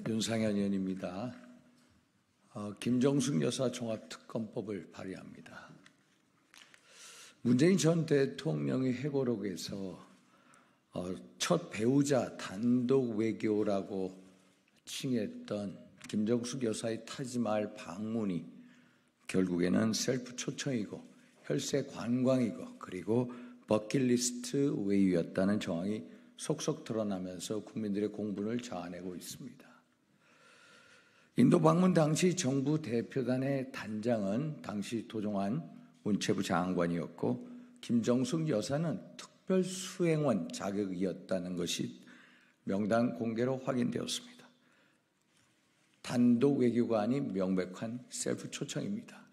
윤상현 의원입니다. 김정숙 여사 종합특검법을 발의합니다. 문재인 전 대통령의 회고록에서 첫 배우자 단독 외교라고 칭했던 김정숙 여사의 타지마할 방문이 결국에는 셀프 초청이고 혈세 관광이고 그리고 버킷리스트 외유였다는 정황이 속속 드러나면서 국민들의 공분을 자아내고 있습니다. 인도 방문 당시 정부 대표단의 단장은 당시 도종환 문체부 장관이었고 김정숙 여사는 특별수행원 자격이었다는 것이 명단 공개로 확인되었습니다. 단독 외교가 아닌 명백한 셀프 초청입니다.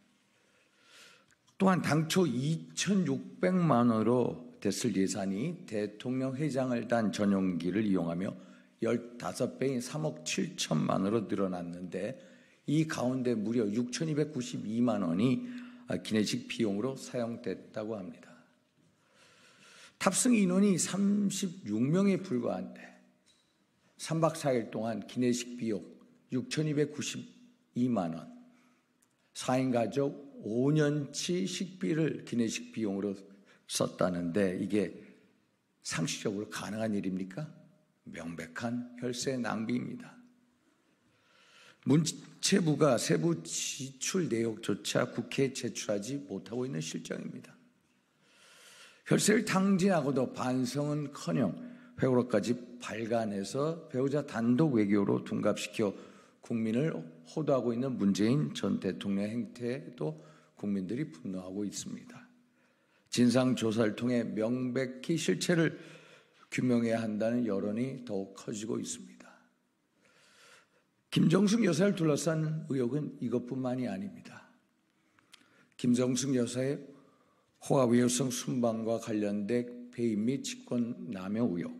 또한 당초 2,600만 원으로 됐을 예산이 대통령 회장을 단 전용기를 이용하며 15배인 3억 7천만 원으로 늘어났는데 이 가운데 무려 6,292만 원이 기내식 비용으로 사용됐다고 합니다. 탑승 인원이 36명에 불과한데 3박 4일 동안 기내식 비용 6,292만 원, 4인 가족 5년치 식비를 기내식 비용으로 썼다는데 이게 상식적으로 가능한 일입니까? 명백한 혈세 낭비입니다. 문체부가 세부 지출 내역조차 국회에 제출하지 못하고 있는 실정입니다. 혈세를 탕진하고도 반성은커녕 회고록까지 발간해서 배우자 단독 외교로 둔갑시켜 국민을 호도하고 있는 문재인 전 대통령의 행태에도 국민들이 분노하고 있습니다. 진상조사를 통해 명백히 실체를 규명해야 한다는 여론이 더욱 커지고 있습니다. 김정숙 여사를 둘러싼 의혹은 이것뿐만이 아닙니다. 김정숙 여사의 호화위효성 순방과 관련된 배임 및 직권남용 의혹,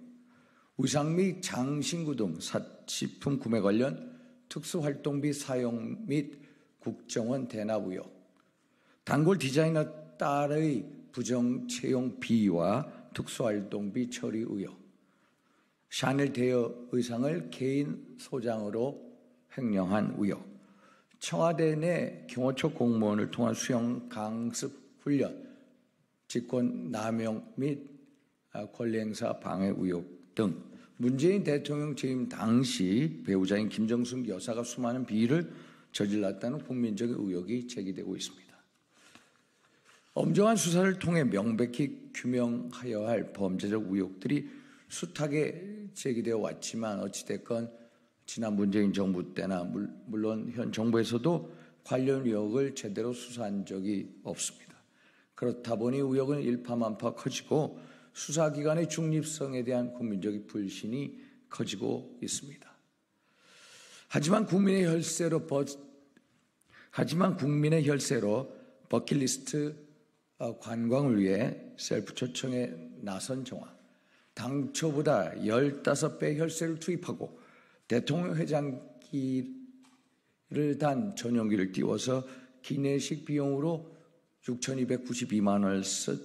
의상 및 장신구 등 사치품 구매 관련 특수활동비 사용 및 국정원 대납 의혹, 단골 디자이너 딸의 부정 채용 비위와 특수활동비 처리 의혹, 샤넬 대여 의상을 개인 소장으로 횡령한 의혹, 청와대 내 경호처 공무원을 통한 수영 강습 훈련, 직권 남용 및 권리행사 방해 의혹 등 문재인 대통령 재임 당시 배우자인 김정숙 여사가 수많은 비위를 저질렀다는 국민적인 의혹이 제기되고 있습니다. 엄정한 수사를 통해 명백히 규명하여야 할 범죄적 의혹들이 숱하게 제기되어 왔지만 어찌됐건 지난 문재인 정부 때나 물론 현 정부에서도 관련 의혹을 제대로 수사한 적이 없습니다. 그렇다 보니 의혹은 일파만파 커지고 수사기관의 중립성에 대한 국민적인 불신이 커지고 있습니다. 하지만 국민의 혈세로 버킷리스트 관광을 위해 셀프 초청에 나선 정황, 당초보다 15배 혈세를 투입하고 대통령 회장기를 단 전용기를 띄워서 기내식 비용으로 6,292만 원을 쓴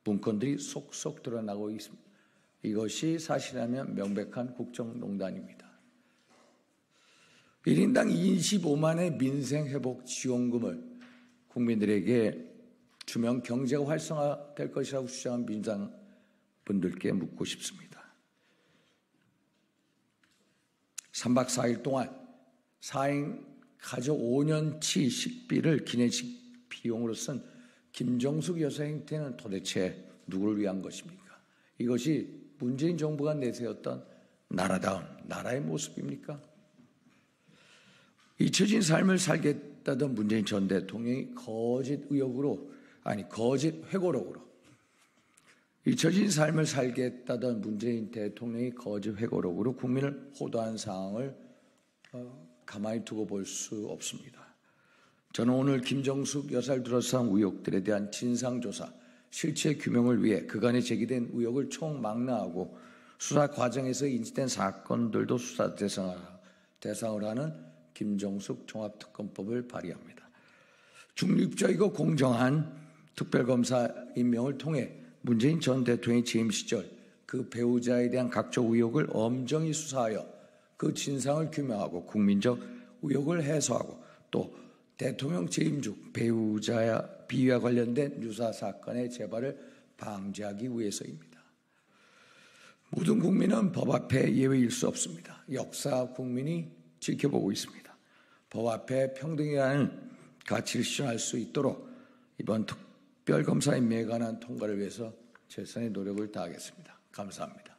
문건들이 속속 드러나고 있습니다. 이것이 사실이라면 명백한 국정농단입니다. 1인당 25만의 민생회복 지원금을 국민들에게 주면 경제가 활성화될 것이라고 주장한 민주당분들께 묻고 싶습니다. 3박 4일 동안 4인 가족 5년치 식비를 기내식 비용으로 쓴 김정숙 여사 행태는 도대체 누구를 위한 것입니까? 이것이 문재인 정부가 내세웠던 나라다운 나라의 모습입니까? 잊혀진 삶을 살겠다던 문재인 전 대통령이 거짓 회고록으로 잊혀진 삶을 살겠다던 문재인 대통령이 거짓 회고록으로 국민을 호도한 상황을 가만히 두고 볼 수 없습니다. 저는 오늘 김정숙 여사를 둘러싼 의혹들에 대한 진상조사, 실체 규명을 위해 그간에 제기된 의혹을 총망라하고 수사 과정에서 인지된 사건들도 수사 대상으로 하는 김정숙 종합특검법을 발의합니다. 중립적이고 공정한 특별검사 임명을 통해 문재인 전 대통령의 재임 시절 그 배우자에 대한 각종 의혹을 엄정히 수사하여 그 진상을 규명하고 국민적 의혹을 해소하고 또 대통령 재임 중 배우자 비위와 관련된 유사 사건의 재발을 방지하기 위해서입니다. 모든 국민은 법 앞에 예외일 수 없습니다. 역사 국민이 지켜보고 있습니다. 법 앞에 평등이라는 가치를 실현할 수 있도록 이번 특별검사임명에 관한 통과를 위해서 최선의 노력을 다하겠습니다. 감사합니다.